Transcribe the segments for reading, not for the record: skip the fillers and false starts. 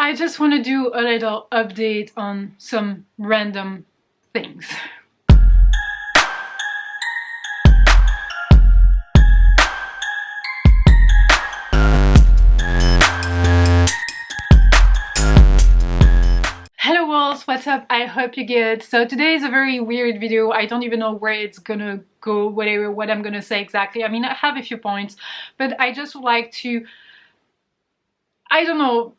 I just want to do a little update on some random things. Hello worlds, what's up? I hope you're good. So today is a very weird video. I don't even know where it's gonna go, whatever, what I'm gonna say exactly. I mean, I have a few points, but I just would like to, I don't know,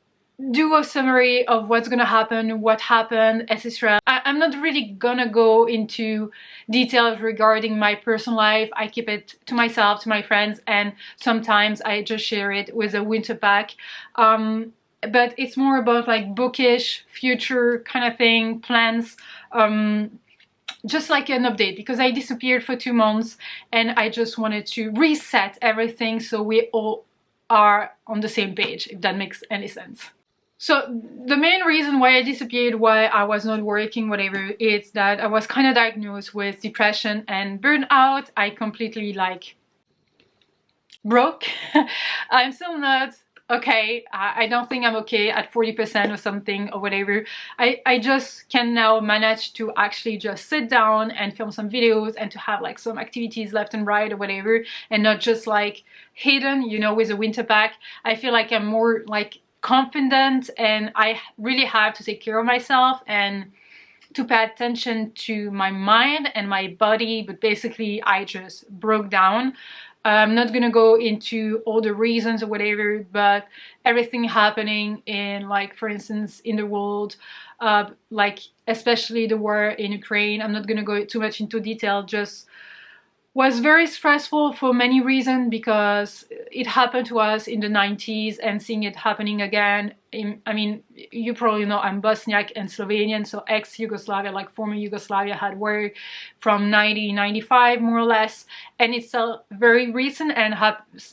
do a summary of what's gonna happen, what happened, etc. I'm not really gonna go into details regarding my personal life. I keep it to myself, to my friends, and sometimes I just share it with a winter pack. But it's more about like bookish, future kind of thing, plans, just like an update, because I disappeared for 2 months and I just wanted to reset everything so we all are on the same page, if that makes any sense. So the main reason why I disappeared, why I was not working, whatever, is that I was kind of diagnosed with depression and burnout. I completely like broke. I'm still not okay. I don't think I'm okay at 40% or something or whatever. I just can now manage to actually just sit down and film some videos and to have like some activities left and right or whatever, and not just like hidden, you know, with a winter pack. I feel like I'm more like confident and I really have to take care of myself and to pay attention to my mind and my body, but basically I just broke down. I'm not gonna go into all the reasons or whatever, but everything happening in, like, for instance, in the world, like especially the war in Ukraine, I'm not gonna go too much into detail, just was very stressful for many reasons, because it happened to us in the 90s and seeing it happening again. I mean, you probably know I'm Bosniak and Slovenian, so ex-Yugoslavia, like former Yugoslavia, had war from 1995 more or less, and it's very recent, and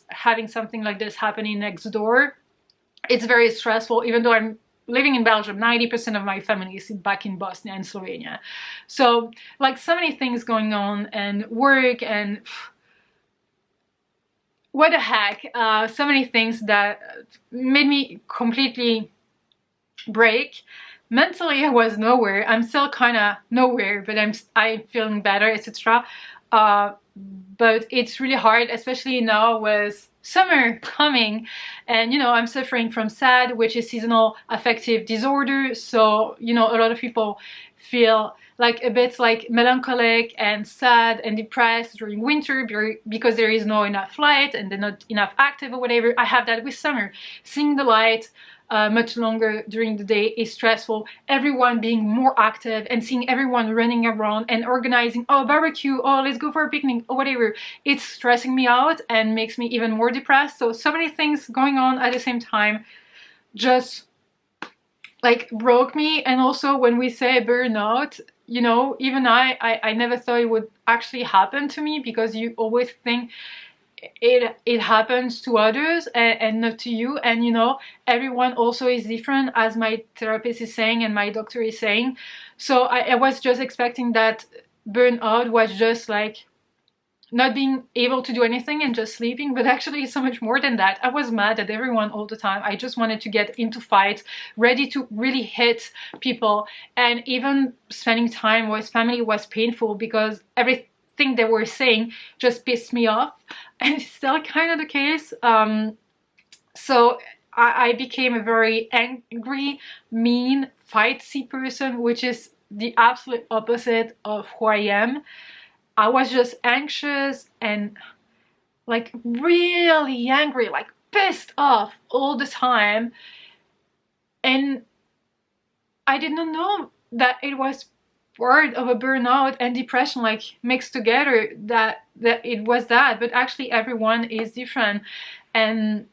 having something like this happening next door, it's very stressful. Even though I'm living in Belgium, 90% of my family is back in Bosnia and Slovenia. So like so many things going on, and work, and what the heck, so many things that made me completely break. Mentally I was nowhere. I'm still kind of nowhere, but I'm feeling better, etc. But it's really hard, especially now with summer coming, and you know, I'm suffering from SAD, which is seasonal affective disorder. So you know, a lot of people feel like a bit like melancholic and sad and depressed during winter because there is no enough light and they're not enough active or whatever. I have that with summer. Seeing the light much longer during the day is stressful. Everyone being more active and seeing everyone running around and organizing, oh, barbecue, oh, let's go for a picnic or whatever, it's stressing me out and makes me even more depressed. So many things going on at the same time just like broke me. And also when we say burnout, you know, even I never thought it would actually happen to me, because you always think it happens to others and not to you, and you know, everyone also is different, as my therapist is saying and my doctor is saying. So I was just expecting that burnout was just like not being able to do anything and just sleeping, but actually it's so much more than that. I was mad at everyone all the time. I just wanted to get into fights, ready to really hit people, and even spending time with family was painful because everything they were saying just pissed me off, and it's still kind of the case. So I became a very angry, mean, fightsy person, which is the absolute opposite of who I am. I was just anxious and like really angry, like pissed off all the time, and I did not know that it was part of a burnout and depression, like mixed together, that it was that. But actually everyone is different, and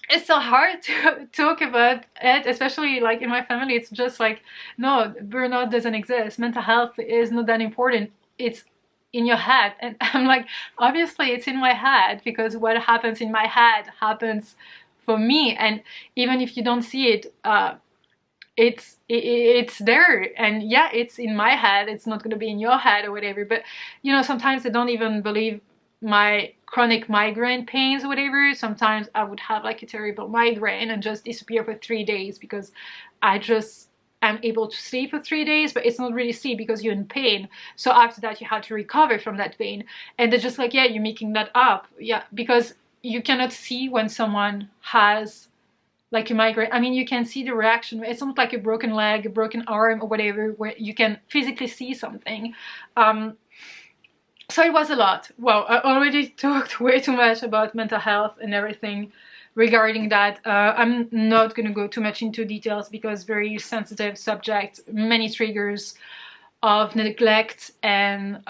it's so hard to talk about it, especially like in my family. It's just like, no, burnout doesn't exist, mental health is not that important, it's in your head. And I'm like, obviously it's in my head, because what happens in my head happens for me, and even if you don't see it, it's there, and yeah, it's in my head, it's not going to be in your head or whatever. But you know, sometimes I don't even believe my chronic migraine pains or whatever. Sometimes I would have like a terrible migraine and just disappear for 3 days because I'm able to sleep for 3 days, but it's not really sleep because you're in pain. So after that, you have to recover from that pain. And they're just like, yeah, you're making that up. Yeah, because you cannot see when someone has like a migraine. I mean, you can see the reaction. It's not like a broken leg, a broken arm or whatever, where you can physically see something. So it was a lot. Well, I already talked way too much about mental health and everything regarding that. I'm not going to go too much into details because very sensitive subject, many triggers of neglect and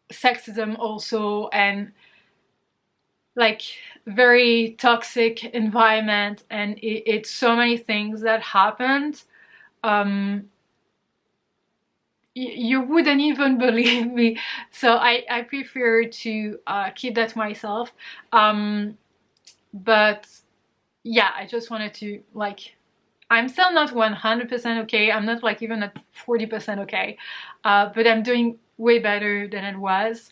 sexism also, and like very toxic environment, and it's so many things that happened. You wouldn't even believe me, so I prefer to keep that to myself. But yeah, I just wanted to, like, I'm still not 100% okay. I'm not like even at 40% okay, but I'm doing way better than I was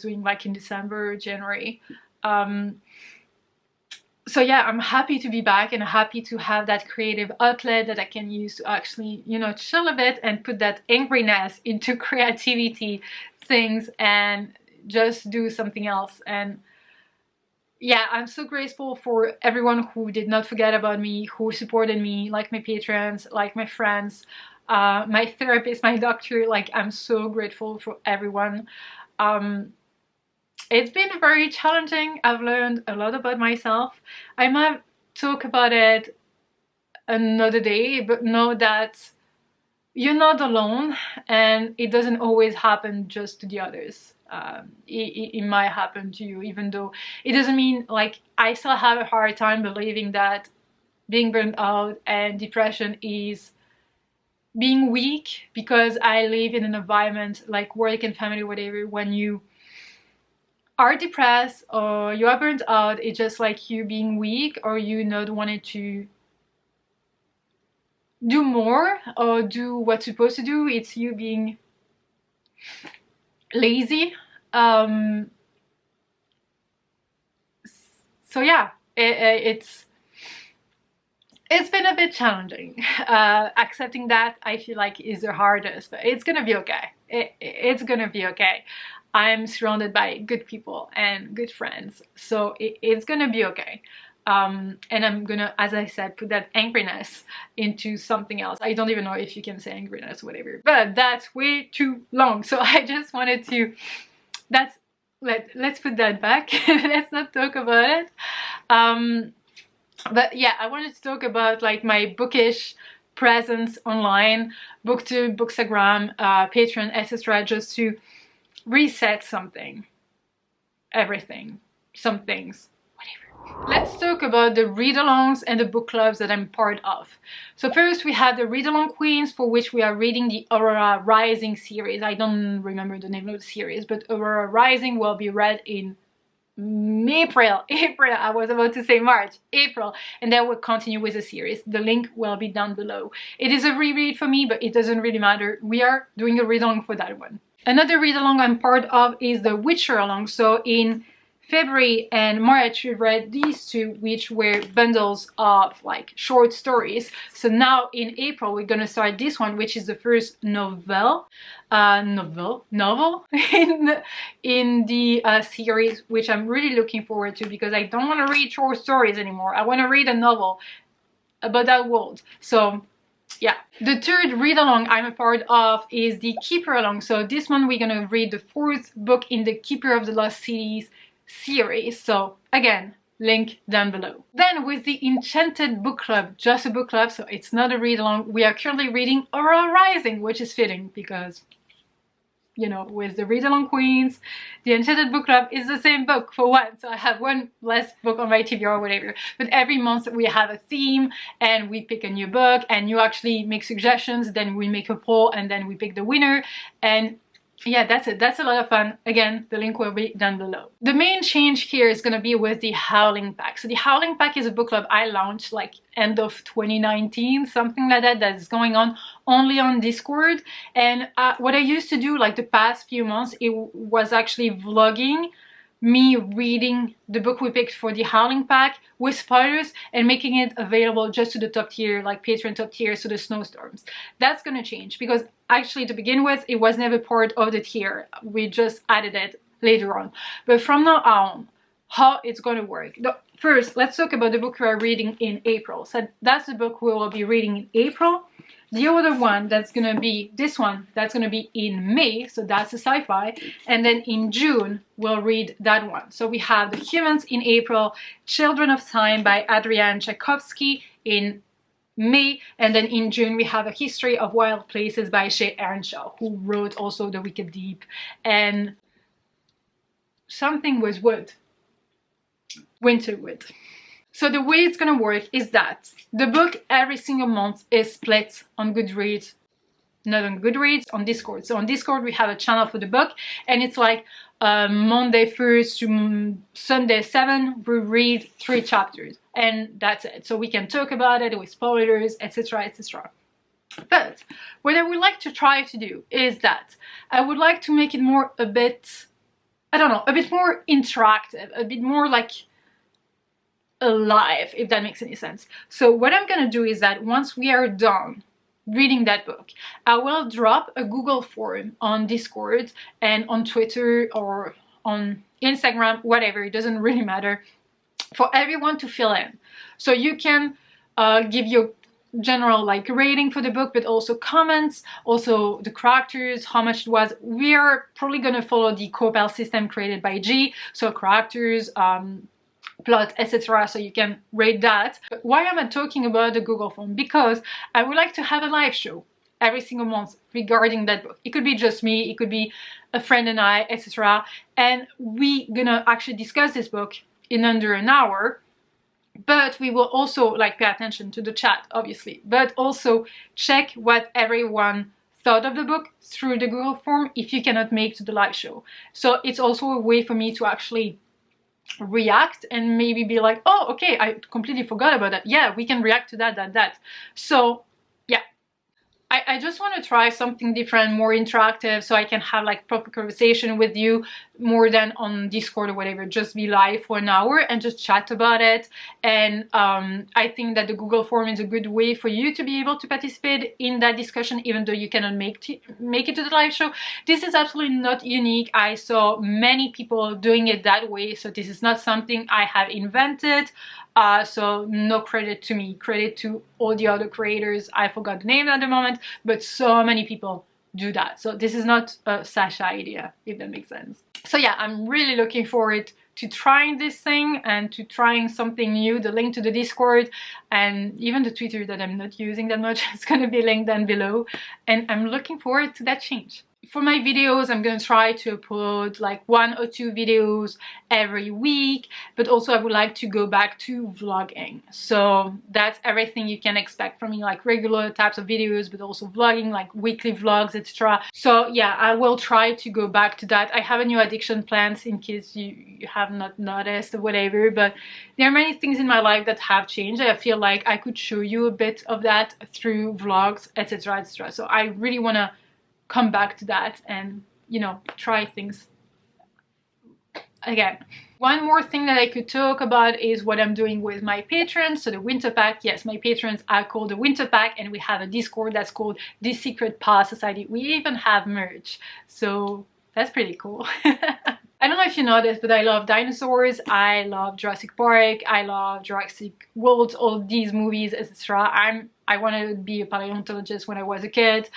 doing like in December, January. So yeah, I'm happy to be back and happy to have that creative outlet that I can use to actually, you know, chill a bit and put that angriness into creativity things and just do something else. And yeah, I'm so grateful for everyone who did not forget about me, who supported me, like my patrons, like my friends, my therapist, my doctor. Like, I'm so grateful for everyone. It's been very challenging. I've learned a lot about myself. I might talk about it another day, but know that you're not alone and it doesn't always happen just to the others. It might happen to you, even though it doesn't mean, like, I still have a hard time believing that being burnt out and depression is being weak, because I live in an environment like work and family, whatever, when you are depressed or you are burnt out, it's just like you being weak or you not wanting to do more or do what's supposed to do. It's you being lazy. So yeah, it's been a bit challenging. Accepting that, I feel like, is the hardest, but it's gonna be okay. It's gonna be okay. I'm surrounded by good people and good friends, so it's gonna be okay. And I'm gonna, as I said, put that angriness into something else. I don't even know if you can say angriness or whatever, but that's way too long. So I just wanted to, let's put that back. Let's not talk about it. But yeah, I wanted to talk about like my bookish presence online, Booktube, Bookstagram, Patreon, etc., just to reset something, everything, some things, whatever. Let's talk about the read-alongs and the book clubs that I'm part of. So first we have the Readalong Queens, for which we are reading the Aurora Rising series. I don't remember the name of the series, but Aurora Rising will be read in April. I was about to say March. April, and then we'll continue with the series. The link will be down below. It is a reread for me, but it doesn't really matter. We are doing a read-along for that one. Another read-along I'm part of is the Witcher-along. So in February and March, we read these two, which were bundles of like short stories. So now in April, we're gonna start this one, which is the first novel in the series, which I'm really looking forward to, because I don't want to read short stories anymore. I want to read a novel about that world. So yeah, the third read-along I'm a part of is the Keeper-along. So this one we're gonna read the fourth book in the Keeper of the Lost Cities series. So again, link down below. Then with the Enchanted Book Club, just a book club, so it's not a read-along, we are currently reading Aurora Rising, which is fitting because, you know, with the Readalong Queens, the Enchanted Book Club is the same book for one. So I have one less book on my TBR or whatever. But every month we have a theme and we pick a new book, and you actually make suggestions, then we make a poll, and then we pick the winner. And yeah, that's it. That's a lot of fun. Again, the link will be down below. The main change here is going to be with the Howling pack. So the Howling pack is a book club I launched like end of 2019, something like that, that's going on only on Discord. And what I used to do like the past few months, it was actually vlogging me reading the book we picked for the Howling pack with spoilers and making it available just to the top tier, like Patreon top tier, so the snowstorms. That's gonna change because actually to begin with it was never part of the tier. We just added it later on. But from now on, how it's gonna work. First, let's talk about the book we are reading in April. So that's the book we will be reading in April. The other one, that's gonna be this one, that's gonna be in May, so that's a sci-fi, and then in June we'll read that one. So we have The Humans in April, Children of Time by Adrian Tchaikovsky in May, and then in June we have A History of Wild Places by Shay Earnshaw, who wrote also The Wicked Deep and something with wood, Winterwood. So the way it's gonna work is that the book every single month is split on Goodreads, not on Goodreads, on Discord. So on Discord we have a channel for the book, and it's like Monday 1st to Sunday 7 we read 3 chapters, and that's it. So we can talk about it with spoilers, etc, etc. But what I would like to try to do is that I would like to make it more a bit, I don't know, a bit more interactive, a bit more like alive, if that makes any sense. So what I'm gonna do is that once we are done reading that book, I will drop a Google form on Discord and on Twitter or on Instagram, whatever, it doesn't really matter, for everyone to fill in. So you can give your general like rating for the book, but also comments, also the characters, how much it was. We are probably gonna follow the Copel system created by G, so characters, plot, etc, so you can rate that. But why am I talking about the Google form? Because I would like to have a live show every single month regarding that book. It could be just me, it could be a friend and I, etc, and we gonna actually discuss this book in under an hour. But we will also like pay attention to the chat, obviously, but also check what everyone thought of the book through the Google form if you cannot make to the live show. So it's also a way for me to actually react and maybe be like, oh, okay, I completely forgot about that. Yeah, we can react to that. So yeah, I just want to try something different, more interactive, so I can have like proper conversation with you more than on Discord or whatever. Just be live for an hour and just chat about it. And I think that the Google form is a good way for you to be able to participate in that discussion, even though you cannot make it to the live show. This is absolutely not unique. I saw many people doing it that way, so this is not something I have invented. So no credit to me, credit to all the other creators. I forgot the name at the moment, but so many people do that. So this is not a Sasha idea, if that makes sense. So yeah, I'm really looking forward to trying this thing and to trying something new. The link to the Discord and even the Twitter that I'm not using that much is going to be linked down below, and I'm looking forward to that change. For my videos, I'm going to try to upload like 1 or 2 videos every week, but also I would like to go back to vlogging. So that's everything you can expect from me, like regular types of videos, but also vlogging, like weekly vlogs, etc. So yeah, I will try to go back to that. I have a new addiction plan in case you have not noticed or whatever, but there are many things in my life that have changed. I feel like I could show you a bit of that through vlogs, etc, etc. So I really want to come back to that and, you know, try things again. One more thing that I could talk about is what I'm doing with my patrons. So the winter pack, yes, my patrons are called the winter pack, and we have a Discord that's called the Secret Path Society. We even have merch, so that's pretty cool. I don't know if you know this, but I love dinosaurs, I love Jurassic Park, I love Jurassic World, all these movies, etc. I wanted to be a paleontologist when I was a kid.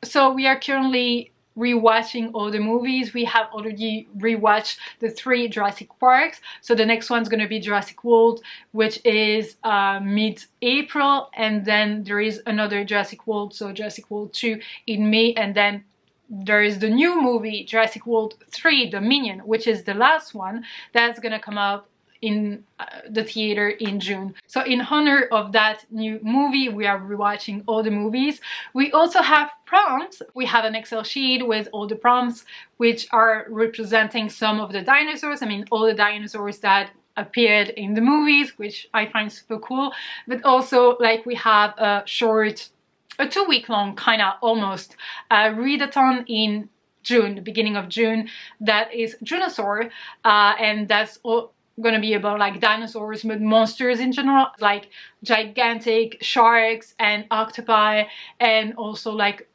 So we are currently rewatching all the movies. We have already rewatched the 3 Jurassic Parks. So the next one's gonna be Jurassic World, which is mid-April, and then there is another Jurassic World, so Jurassic World 2 in May, and then there is the new movie Jurassic World 3 Dominion, which is the last one that's gonna come out in the theater in June. So in honor of that new movie, we are rewatching all the movies. We also have prompts. We have an Excel sheet with all the prompts, which are representing some of the dinosaurs. I mean, all the dinosaurs that appeared in the movies, which I find super cool. But also, like, we have a 2-week long, kind of almost, readathon in June, the beginning of June, that is Junosaur, and that's all gonna be about like dinosaurs, but monsters in general, like gigantic sharks and octopi, and also like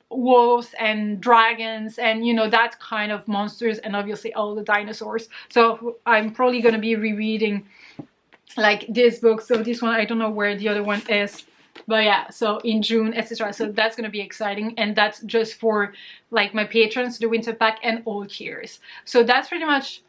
wolves and dragons, and you know, that kind of monsters, and obviously all the dinosaurs. So I'm probably gonna be rereading like this book. So this one, I don't know where the other one is, but yeah, so in June, etc. So that's gonna be exciting, and that's just for like my patrons, the winter pack and all tiers. So that's pretty much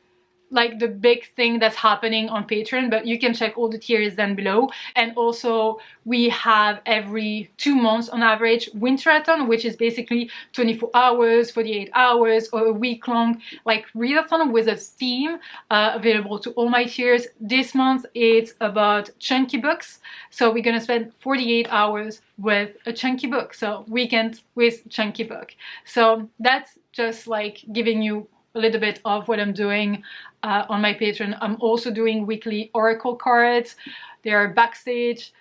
like the big thing that's happening on Patreon, but you can check all the tiers down below. And also we have every 2 months on average Winterathon, which is basically 24 hours, 48 hours, or a week long like readathon with a theme, available to all my tiers. This month it's about chunky books, so we're gonna spend 48 hours with a chunky book, so weekend with chunky book. So that's just like giving you a little bit of what I'm doing on my Patreon. I'm also doing weekly oracle cards. There are backstage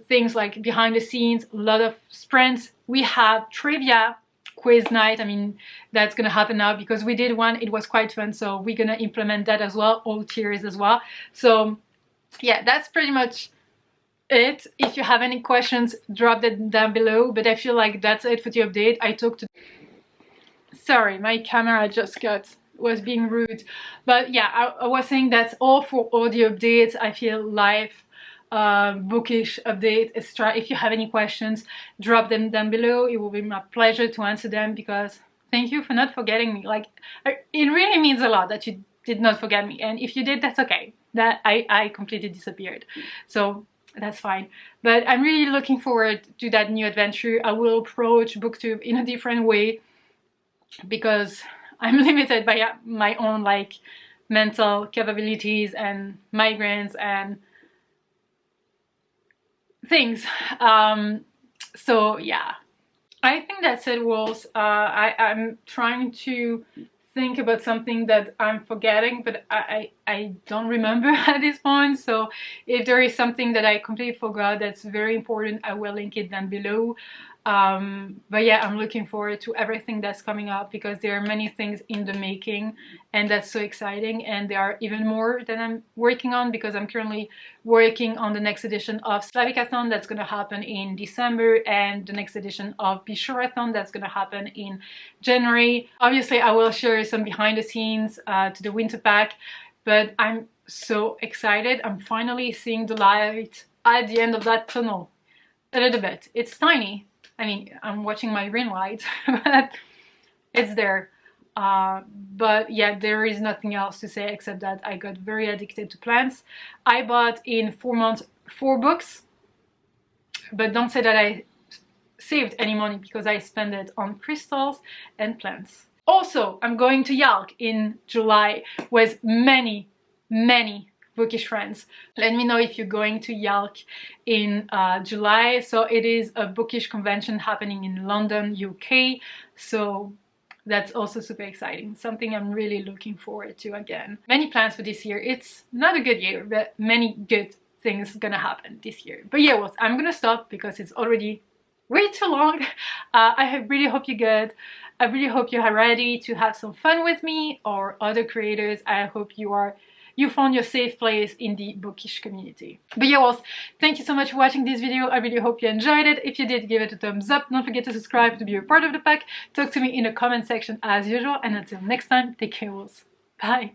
things like behind the scenes, a lot of sprints. We have trivia quiz night. I mean, that's gonna happen now because we did one, it was quite fun, so we're gonna implement that as well, all tiers as well. So yeah, that's pretty much it. If you have any questions, drop them down below, but I feel like that's it for the update. I talked to... Sorry, my camera just was being rude, but yeah, I was saying that's all for all the updates. I feel live, bookish update, etc. If you have any questions, drop them down below. It will be my pleasure to answer them, because thank you for not forgetting me. Like, it really means a lot that you did not forget me, and if you did, that's okay. That I completely disappeared, so that's fine. But I'm really looking forward to that new adventure. I will approach Booktube in a different way, because I'm limited by my own like mental capabilities and migraines and things. So yeah, I think that's it, Wolves. I'm trying to think about something that I'm forgetting, but I don't remember at this point. So if there is something that I completely forgot that's very important, I will link it down below. But yeah, I'm looking forward to everything that's coming up, because there are many things in the making, and that's so exciting. And there are even more that I'm working on, because I'm currently working on the next edition of Slavicathon that's going to happen in December, and the next edition of Bishurathon that's going to happen in January. Obviously I will share some behind the scenes to the winter pack, but I'm so excited. I'm finally seeing the light at the end of that tunnel. A little bit. It's tiny. I mean, I'm watching my ring light, but it's there. But yeah, there is nothing else to say except that I got very addicted to plants. I bought in 4 months 4 books, but don't say that I saved any money, because I spent it on crystals and plants. Also, I'm going to Yalk in July with many bookish friends. Let me know if you're going to Yalk in July. So it is a bookish convention happening in London, UK. So that's also super exciting. Something I'm really looking forward to again. Many plans for this year. It's not a good year, but many good things gonna happen this year. But yeah, well, I'm gonna stop because it's already way too long. I really hope you're good. I really hope you're ready to have some fun with me or other creators. I hope you found your safe place in the bookish community. But yeah, well, thank you so much for watching this video. I really hope you enjoyed it. If you did, give it a thumbs up. Don't forget to subscribe to be a part of the pack. Talk to me in the comment section as usual. And until next time, take care, wolves. Bye.